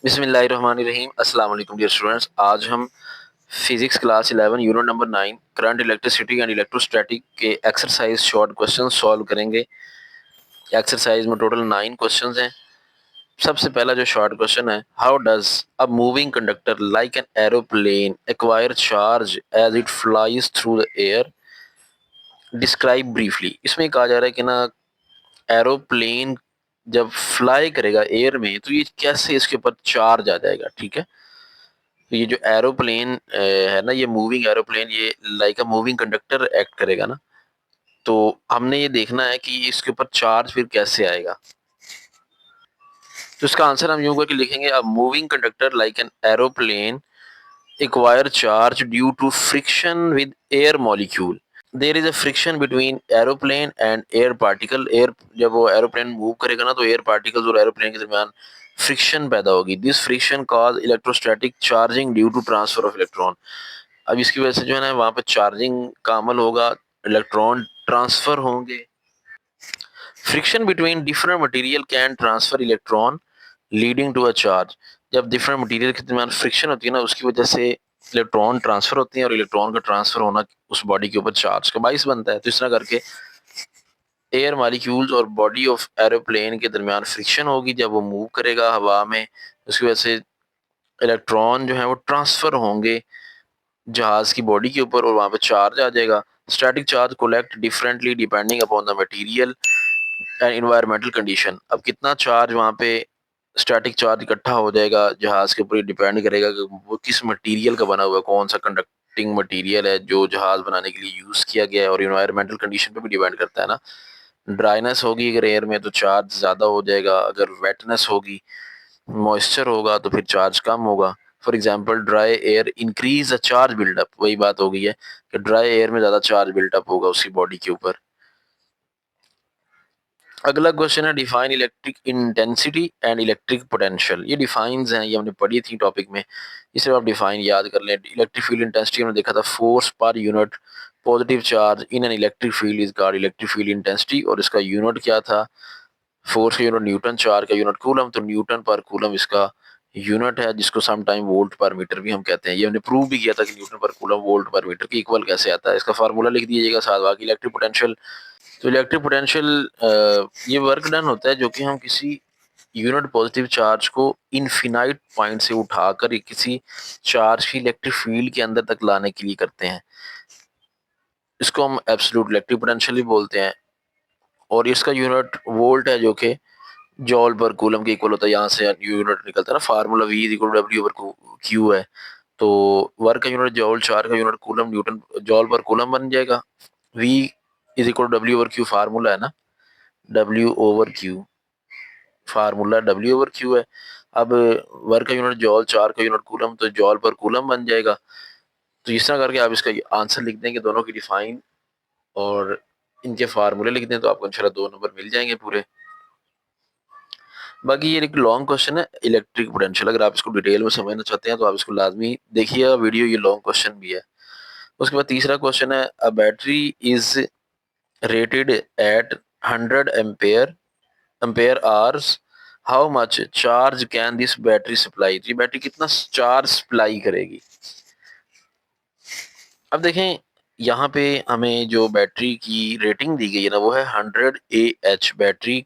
बिस्मिल्लाहिर्रहमानिर्रहीम। अस्सलाम वालेकुम डियर स्टूडेंट्स। आज हम physics class 11 unit number 9 current electricity and electrostatic के एक्सरसाइज शॉर्ट क्वेश्चन सॉल्व करेंगे। एक्सरसाइज में टोटल 9 क्वेश्चंस हैं। सबसे पहला जो शॉर्ट क्वेश्चन है, how does a moving conductor like an aeroplane acquire charge as it flies through the air, describe briefly. इसमें कहा जा रहा है कि ना एरोप्लेन जब फ्लाई करेगा एयर में तो ये कैसे इसके ऊपर चार्ज आ जाएगा। ठीक है, तो ये जो एरोप्लेन है ना, ये मूविंग एरोप्लेन, ये लाइक अ मूविंग कंडक्टर एक्ट करेगा ना, तो हमने ये देखना है कि इसके ऊपर चार्ज फिर कैसे आएगा। तो इसका आंसर हम यूं करके लिखेंगे, a moving conductor like an aeroplane acquire charge due to friction with air molecule. There is a friction between aeroplane and air particle. Air जब वो एरोप्लेन मूव करेगा ना, तो एयर पार्टिकल्स और एरोप्लेन के दरमियान फ्रिक्शन पैदा होगी। This friction cause electrostatic charging due to transfer of electron. अब इसकी वजह से जो है ना, वहाँ पे चार्जिंग का अमल होगा, इलेक्ट्रॉन ट्रांसफर होंगे। Friction between different material can transfer electron leading to a charge. जब डिफरेंट मटेरियल के दरमियान फ्रिक्शन होती है ना, उसकी वजह से इलेक्ट्रॉन ट्रांसफर होते हैं और इलेक्ट्रॉन का ट्रांसफर होना उस बॉडी के ऊपर चार्ज का बाइस बनता है। तो इस तरह करके एयर मॉलिक्यूल्स और बॉडी ऑफ एरोप्लेन के दरमियान फ्रिक्शन होगी जब वो मूव करेगा हवा में। उसकी वजह से इलेक्ट्रॉन जो है वो ट्रांसफर होंगे जहाज की बॉडी के ऊपर और वहाँ पे चार्ज आ जाएगा। Static charge collect differently depending upon the material and environmental condition. अब कितना चार्ज वहाँ पे स्टैटिक चार्ज इकट्ठा हो जाएगा जहाज के ऊपर, डिपेंड करेगा कि वो किस मटेरियल का बना हुआ है, कौन सा कंडक्टिंग मटेरियल है जो जहाज बनाने के लिए यूज़ किया गया है, और इन्वायरमेंटल कंडीशन पे भी डिपेंड करता है ना। ड्राइनेस होगी अगर एयर में तो चार्ज ज़्यादा हो जाएगा, अगर वेटनेस होगी, मॉइस्चर होगा तो फिर चार्ज कम होगा। For example dry air increase the charge buildup. वही बात हो गई है कि ड्राई एयर में ज़्यादा चार्ज बिल्डअप होगा उसकी बॉडी के ऊपर। अगला क्वेश्चन है, define electric intensity and electric potential. ये डिफाइंस हैं, ये हमने पढ़ी थी टॉपिक में, इसे आप डिफाइन याद कर लें। इलेक्ट्रिक फील्ड इंटेंसिटी हमने देखा था, force per unit positive charge in an electric field is called electric field intensity, और इसका यूनिट क्या था, फोर्स का यूनिट न्यूटन, चार्ज का यूनिट कूलम, तो न्यूटन पर कूलम इसका यूनिट है, जिसको सम टाइम वोल्ट पर मीटर भी हम कहते हैं। ये हमने प्रूव भी किया था कि न्यूटन पर कूलम वोल्ट पर मीटर के इक्वल कैसे आता है। इसका फार्मूला लिख दीजिएगा साथ। बाकी इलेक्ट्रिक पोटेंशियल, तो इलेक्ट्रिक पोटेंशियल ये वर्क डन होता है जो कि हम किसी यूनिट पॉजिटिव चार्ज को इनफिनाइट पॉइंट से उठाकर किसी चार्ज की इलेक्ट्रिक फील्ड के अंदर तक लाने के लिए करते हैं। इसको हम एब्सोल्यूट इलेक्ट्रिक पोटेंशियल भी बोलते हैं, और इसका यूनिट वोल्ट है जो कि जॉल पर कूलम के इक्वल होता है। यहाँ से यूनिट निकलता है ना, formula V is equal to W over Q है। तो वर्क का यूनिट जॉल, चार्ज का यूनिट कूलम, न्यूटन जॉल पर कूलम बन जाएगा। V is equal to W over Q formula है ना, W over Q formula W over Q है। अब वर्क का यूनिट जॉल, चार्ज का यूनिट कूलम, तो जॉल पर कूलम बन जाएगा। तो इस तरह करके आप इसका आंसर लिख देंगे, दोनों की डिफाइन और इनके फार्मूले लिख दें, तो आपको इंशाल्लाह 2 नंबर मिल जाएंगे पूरे। बाकी ये एक लॉन्ग क्वेश्चन है इलेक्ट्रिक पोटेंशियल, अगर आप इसको डिटेल में समझना चाहते हैं तो आप इसको लाजमी देखिएगा वीडियो, ये लॉन्ग क्वेश्चन भी है। उसके बाद तीसरा क्वेश्चन है, a battery is rated eight 100 ampere hours, how much charge can this battery supply. ये बैटरी कितना चार्ज सप्लाई करेगी। अब देखें, यहाँ पे हमें जो बैटरी की रेटिंग दी गई है ना, वो है 100 AH बैटरी।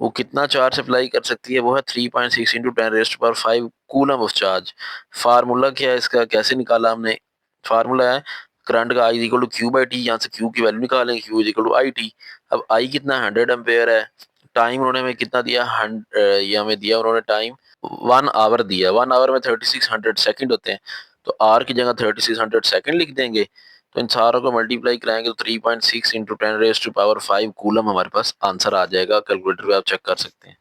वो कितना चार्ज सप्लाई कर सकती है, वो है 3.6 into 10⁵ coulomb of charge. Formula क्या है इसका, कैसे निकाला हमने, फार्मूला है करंट का I is equal to Q by T. यहाँ से क्यू की वैल्यू निकालेंगे, Q is equal to I T. अब आई कितना, 100 एम्पेयर है। टाइम उन्होंने हमें कितना दिया, ये हमें दिया उन्होंने टाइम 1 आवर दिया। 1 आवर में 3600 सेकंड होते हैं, तो आर की जगह 3600 सेकंड लिख देंगे। तो इन सारों को मल्टीप्लाई कराएंगे तो 3.6 इंटू 10⁵ कूलम हमारे पास आंसर आ जाएगा। कैलकुलेटर पे आप चेक कर सकते हैं।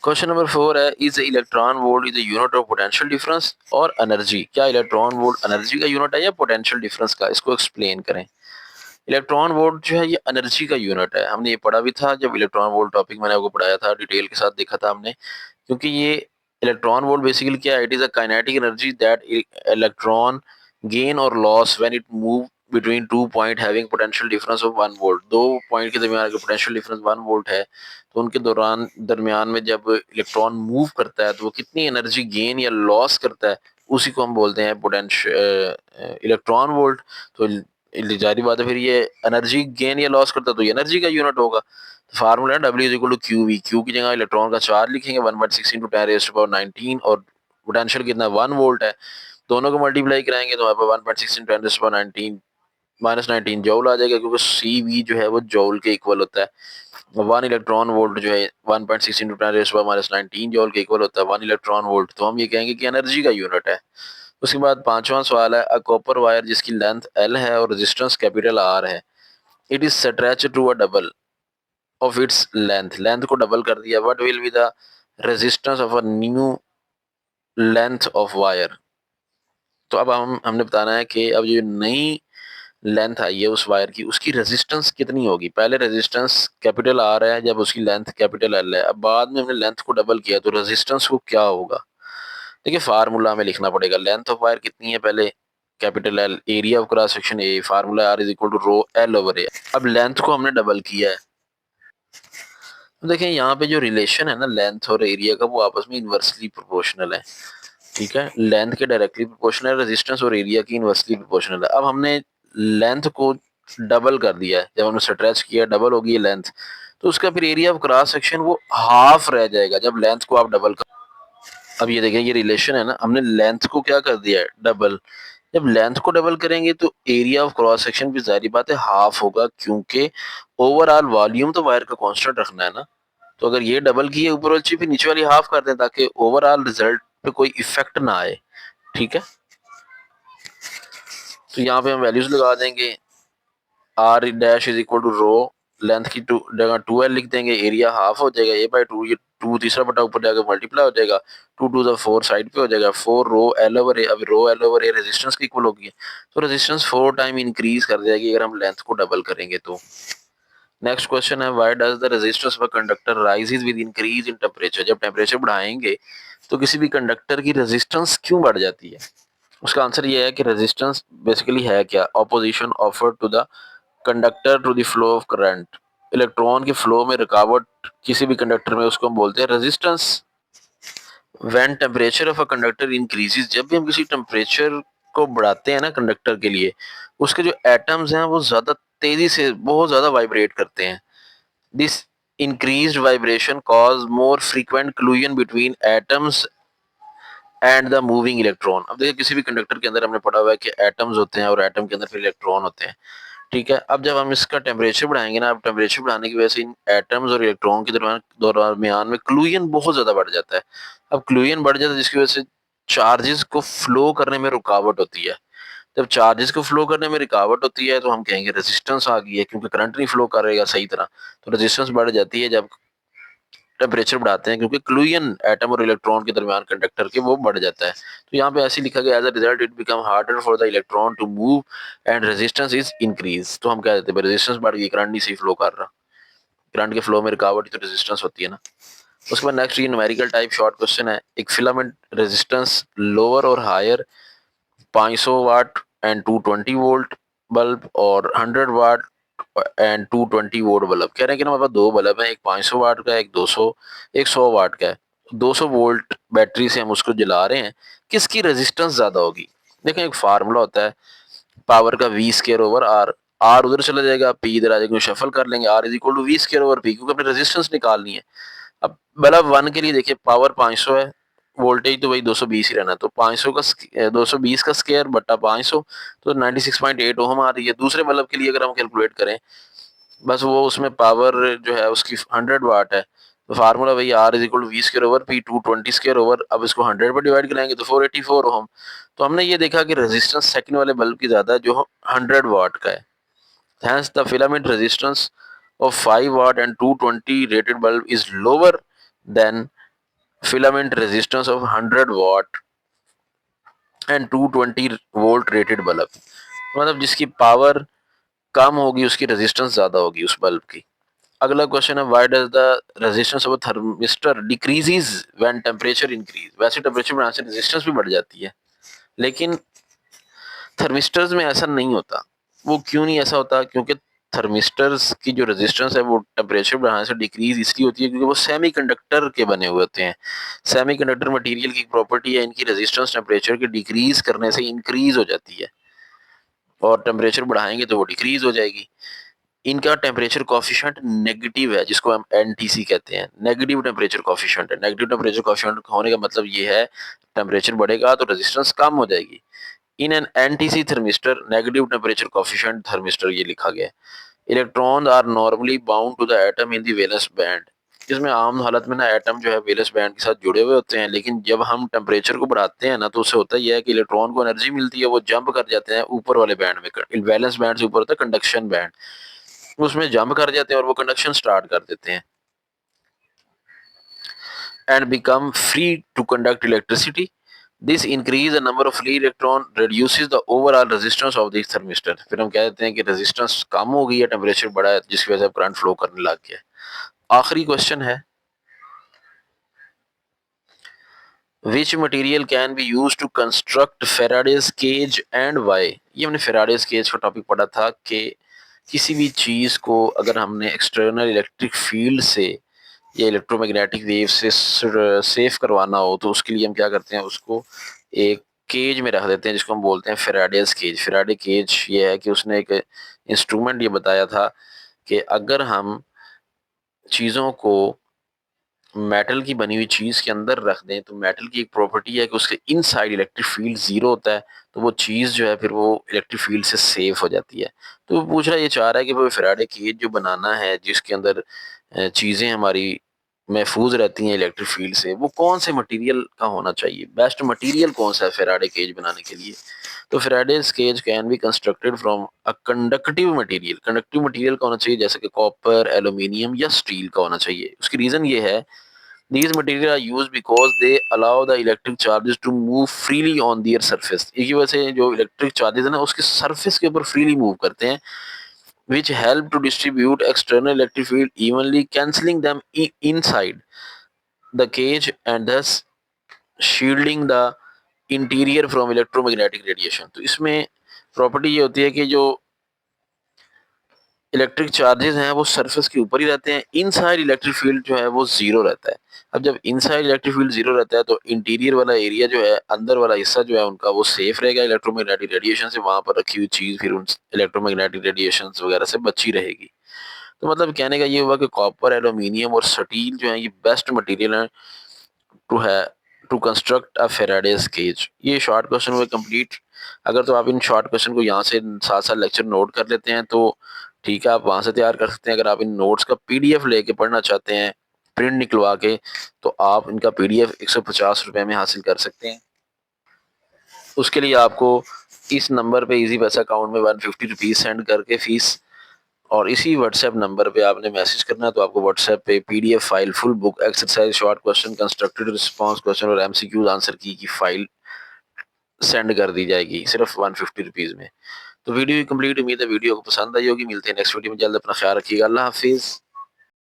क्वेश्चन नंबर 4 है, is electron volt is unit of potential difference और एनर्जी। क्या इलेक्ट्रॉन वोल्ट एनर्जी का यूनिट है या पोटेंशियल डिफरेंस का, इसको एक्सप्लेन करें। इलेक्ट्रॉन वोल्ट जो है ये एनर्जी का यूनिट है। हमने ये पढ़ा भी था जब इलेक्ट्रॉन वोल्ट टॉपिक मैंने आपको पढ़ाया था, डिटेल के साथ देखा था हमने। क्योंकि ये इलेक्ट्रॉन वोल्ट बेसिकली क्या है, it is a kinetic energy that electron gain और loss when it move between 2 point having potential difference of 1 volt, 2 point के दरमियान अगर पोटेंशियल डिफरेंस 1 वोल्ट है तो उनके दरमियान में जब इलेक्ट्रॉन मूव करता है तो वो कितनी एनर्जी गेन या लॉस करता है, उसी को हम बोलते हैं पोटेंशियल इलेक्ट्रॉन वोल्ट। तो जारी बात है, फिर ये एनर्जी गेन या लॉस करता है तो ये एनर्जी का यूनिट होगा। तो फार्मूला है W is equal to Q V, Q की जगह इलेक्ट्रॉन का चार्ज लिखेंगे 1/6 इंटू 10⁻19 और पोटेंशियल कितना 1 वोल्ट है, दोनों को मल्टीप्लाई कराएंगे तो हमारे पास 1/6 इंटू 10⁻19 -19 जौल आ जाएगा, क्योंकि सी वी जो है वो जौल के इक्वल होता है। 1 इलेक्ट्रॉन वोल्ट जो है 1/6 इंटू 10⁻19 जौल के इक्वल होता है 1 इलेक्ट्रॉन वोल्ट, तो हम ये कहेंगे कि एनर्जी का यूनिट है। उसके बाद पांचवा सवाल है, अ कॉपर वायर जिसकी लेंथ एल है और रेजिस्टेंस कैपिटल आर है, it is stretch to a double of its length, length को डबल कर दिया, what will be the resistance of a new length of wire. तो अब हमने बताना है कि अब जो नई लेंथ आई है उस वायर की, उसकी रेजिस्टेंस कितनी होगी। पहले रेजिस्टेंस कैपिटल आर है जब उसकी लेंथ कैपिटल एल है, अब बाद में हमने लेंथ को डबल किया तो रेजिस्टेंस को क्या होगा। देखिए फार्मूला हमें लिखना पड़ेगा, लेंथ ऑफ वायर कितनी है पहले capital L, area of cross section A, formula R is equal to rho L over A. अब लेंथ को हमने डबल किया है, तो देखें यहाँ पे जो रिलेशन है ना लेंथ और एरिया का, वो आपस में इन्वर्सली प्रोपोर्शनल है। ठीक है, लेंथ के डायरेक्टली प्रोपोर्शनल है, रेजिस्टेंस और एरिया की इन्वर्सली प्रोपोर्शनल है। अब हमने लेंथ को डबल कर दिया है, जब हमने स्ट्रेच किया डबल होगी लेंथ, तो उसका फिर एरिया ऑफ क्रॉस सेक्शन वो हाफ रह जाएगा जब लेंथ को आप डबल कर। अब ये देखें ये रिलेशन है ना, हमने लेंथ को क्या कर दिया है डबल, जब लेंथ को डबल करेंगे तो एरिया ऑफ क्रॉस सेक्शन भी जारी बात है हाफ होगा, क्योंकि ओवरऑल वॉल्यूम तो वायर का कांस्टेंट रखना है ना। तो अगर ये डबल की है ऊपर वाली चीज, फिर नीचे वाली हाफ कर दें ताकि ओवरऑल रिजल्ट पे कोई इफेक्ट ना आए। ठीक है, तो यहाँ पे हम वैल्यूज लगा देंगे, R dash is equal to rho, length की टू जगह 2L लिख देंगे, एरिया हाफ हो जाएगा A/2, ये 2 तीसरा बटा ऊपर जाकर मल्टीप्लाई हो जाएगा, 2 2 4 साइड पे हो जाएगा, 4 रो एल ओवर ए। अब रो एल ओवर ए रेजिस्टेंस की इक्वल होगी, तो रेजिस्टेंस 4 टाइम इंक्रीज कर जाएगी अगर हम लेंथ को डबल करेंगे तो। नेक्स्ट क्वेश्चन है, why does the resistance of a conductor rises with increase in temperature, जब टेम्परेचर बढ़ाएंगे तो किसी भी कंडक्टर की रेजिस्टेंस क्यों बढ़ जाती है। उसका आंसर ये है कि रेजिस्टेंस बेसिकली है क्या, opposition offered to the conductor to the flow of current, electron के फ्लो में रुकावट किसी भी कंडक्टर में, उसको हम बोलते हैं resistance. When temperature of a conductor increases, जब भी हम किसी टेम्परेचर को बढ़ाते हैं ना कंडक्टर के लिए, उसके जो एटम्स हैं वो ज्यादा तेजी से बहुत ज्यादा वाइब्रेट करते हैं। This increased vibration cause more frequent collision between atoms and the moving electron। अब देखिए किसी भी कंडक्टर के अंदर हमने पढ़ा हुआ है कि एटम्स होते हैं और एटम के अंदर फिर इलेक्ट्रॉन होते हैं। ठीक है, अब जब हम इसका टेम्परेचर बढ़ाएंगे ना, अब टेम्परेचर बढ़ाने की वजह से इन एटम्स और इलेक्ट्रॉन के दरमियान में क्लूजन बहुत ज्यादा बढ़ जाता है। अब क्लूजन बढ़ जाता है जिसकी वजह से चार्जेस को फ्लो करने में रुकावट होती है। जब चार्जेस को फ्लो करने में रुकावट होती है तो हम कहेंगे रेजिस्टेंस आ गई है, क्योंकि करंट नहीं फ्लो करेगा सही तरह, तो रेजिस्टेंस बढ़ जाती है जब टेम्परेचर बढ़ाते हैं, क्योंकि क्लूजन एटम और इलेक्ट्रॉन के दरमियान कंडक्टर के वो बढ़ जाता है। तो यहाँ पे ऐसे लिखा गया, as a result it become harder for the electron to move and resistance is increase. तो हम कह देते हैं रेजिस्टेंस बढ़ गई, करंट नहीं सही फ्लो कर रहा, करंट के फ्लो में रुकावट ही तो रेजिस्टेंस होती है ना। उसके बाद नेक्स्ट ये न्यूमेरिकल टाइप शॉर्ट क्वेश्चन है, एक फिलामेंट रेजिस्टेंस लोअर और higher 500 watt and 220 volt bulb और 100 वाट एंड 220 वोल्ट बल्ब। कह रहे हैं कि ना हमारे पास दो बल्ब है, एक 500 वाट का, एक 100 वाट का है। 200 वोल्ट बैटरी से हम उसको जला रहे हैं, किसकी रेजिस्टेंस ज्यादा होगी। देखें एक फार्मूला होता है पावर का V² ओवर R, आर उधर चला जाएगा, पी इधर आ जाएगा, शफल कर लेंगे, R is equal to V²/P, क्योंकि अपनी रेजिस्टेंस निकालनी है। अब बल्ब 1 के लिए देखिए पावर 500 है, वोल्टेज तो वही 220 ही रहना, तो 500 का 220 का स्क्वायर बटा 500, तो 96.8 ओम आ रही है। दूसरे बल्ब के लिए अगर हम कैलकुलेट करें, बस वो उसमें पावर जो है उसकी 100 वाट है, तो फार्मूला वही R is equal to V²/P 220², अब इसको 100 पर डिवाइड करेंगे तो 484 ओम। तो हमने ये देखा कि रेजिस्टेंस सेकंड वाले बल्ब की ज्यादा है जो 100 वाट का है। Hence the filament resistance of 5 watt and 220 rated bulb is lower than filament resistance of 100 watt and 220 volt rated bulb. मतलब जिसकी पावर कम होगी उसकी रेजिस्टेंस ज्यादा होगी उस बल्ब की। अगला क्वेश्चन है, why does the resistance of a thermistor decreases when temperature increase. वैसे टेम्परेचर बढ़ने से रेजिस्टेंस भी बढ़ जाती है, लेकिन थर्मिस्टर्स में ऐसा नहीं होता। वो क्यों नहीं ऐसा होता? क्योंकि थर्मिस्टर्स की जो रेजिस्टेंस है वो टेम्परेचर बढ़ाने से डिक्रीज इसलिए होती है क्योंकि वो सेमीकंडक्टर के बने हुए होते हैं। सेमीकंडक्टर मटेरियल की प्रॉपर्टी है, इनकी रेजिस्टेंस टेम्परेचर के डिक्रीज करने से इंक्रीज हो जाती है, और टेम्परेचर बढ़ाएंगे तो वो डिक्रीज हो जाएगी। इनका टेम्परेचर कॉफिशिएंट नेगेटिव है, जिसको हम एनटीसी कहते हैं, नेगेटिव टेम्परेचर कॉफिशिएंट है। नेगेटिव टेम्परेचर कॉफिशिएंट होने का मतलब ये है टेम्परेचर बढ़ेगा तो रेजिस्टेंस कम हो जाएगी। In an NTC thermistor negative temperature coefficient thermistor ये लिखा गया है। Electron are normally bound to the atom in the valence band. इसमें आम हालत में ना एटम जो है वैलेंस बैंड के साथ जुड़े हुए होते हैं, लेकिन जब हम टेम्परेचर को बढ़ाते हैं ना तो उससे होता यह है कि इलेक्ट्रॉन को एनर्जी मिलती है, वो जंप कर जाते हैं ऊपर वाले बैंड में। वैलेंस बैंड से ऊपर होता है कंडक्शन बैंड, उसमें जंप कर जाते हैं और वो कंडक्शन स्टार्ट कर देते हैं and become free to conduct electricity. This increase the number of free electron reduces the overall resistance of this thermistor. फिर हम कह देते हैं कि रेजिस्टेंस कम हो गई है, टेम्परेचर बढ़ा है, जिसकी वजह से करंट फ्लो करने लग गया है। आखिरी क्वेश्चन है, which material can be use to construct Faraday's cage and why. ये हमने फेराडेज केज का टॉपिक पढ़ा था कि किसी भी चीज को अगर हमने एक्सटर्नल इलेक्ट्रिक फील्ड से या इलेक्ट्रोमैग्नेटिक वेव से सेफ करवाना हो तो उसके लिए हम क्या करते हैं, उसको एक केज में रख देते हैं जिसको हम बोलते हैं फेराडेज केज। फेराडे केज ये है कि उसने एक इंस्ट्रूमेंट ये बताया था कि अगर हम चीज़ों को मेटल की बनी हुई चीज़ के अंदर रख दें तो मेटल की एक प्रॉपर्टी है कि उसके इनसाइड इलेक्ट्रिक फील्ड ज़ीरो होता है, तो वो चीज़ जो है फिर वो इलेक्ट्रिक फील्ड से सेफ हो जाती है। तो वो पूछ रहा ये चाह रहा है कि वो फेराडे केज जो बनाना है जिसके अंदर चीज़ें हमारी महफूज रहती हैं इलेक्ट्रिक फील्ड से, वो कौन से मटेरियल का होना चाहिए, बेस्ट मटेरियल कौन सा है फेराडे केज बनाने के लिए। तो Faraday's cage can be constructed from a conductive material. Conductive material का होना चाहिए जैसे कि कॉपर, एल्यूमिनियम या स्टील का होना चाहिए। उसकी रीज़न ये है, these materials are used because they allow the electric charges to move freely on their surface। इसी वजह से जो इलेक्ट्रिक चार्जेस है ना उसके सरफेस के ऊपर फ्रीली मूव करते हैं, which help to distribute external electric field evenly, cancelling them inside the cage and thus shielding the interior from electromagnetic radiation। तो इसमें प्रॉपर्टी ये होती है कि जो इलेक्ट्रिक चार्जेस हैं वो सरफेस के ऊपर ही रहते हैं, इनसाइड इलेक्ट्रिक फील्ड जो है वो जीरो रहता है। अब जब इनसाइड इलेक्ट्रिक फील्ड जीरो रहता है तो इंटीरियर वाला एरिया जो है, अंदर वाला हिस्सा जो है उनका, वो सेफ रहेगा इलेक्ट्रोमैग्नेटिक रेडिएशन से। वहां पर रखी हुई चीज फिर उन इलेक्ट्रोमैग्नेटिक रेडिएशन वगैरह से बची रहेगी। तो मतलब कहने का ये हुआ कि कॉपर, एल्यूमिनियम और स्टील जो है ये बेस्ट मटेरियल है टू है to construct a Faraday's cage. ये शॉर्ट क्वेश्चन हुए कंप्लीट। अगर तो आप इन शॉर्ट क्वेश्चन को यहाँ से साथ साथ लेक्चर नोट कर लेते हैं तो ठीक है, आप वहाँ से तैयार कर सकते हैं। अगर आप इन नोट्स का पीडीएफ लेके पढ़ना चाहते हैं प्रिंट निकलवा के, तो आप इनका पीडीएफ 150 रुपये में हासिल कर सकते हैं। उसके लिए आपको इस नंबर पे इजी पैसा अकाउंट में 150 रुपीज़ सेंड करके फीस, और इसी व्हाट्सएप नंबर पे आपने मैसेज करना है। तो आपको व्हाट्सएप पे PDF file, full book, exercise, short question, constructed response question और एमसीक्यूज आंसर की फाइल सेंड कर दी जाएगी सिर्फ 150 रुपीज़ में। तो वीडियो कंप्लीट, उम्मीद है वीडियो को पसंद आई होगी। मिलते हैं नेक्स्ट वीडियो में जल्द। अपना ख्याल रखिएगा। अल्लाह हाफिज़।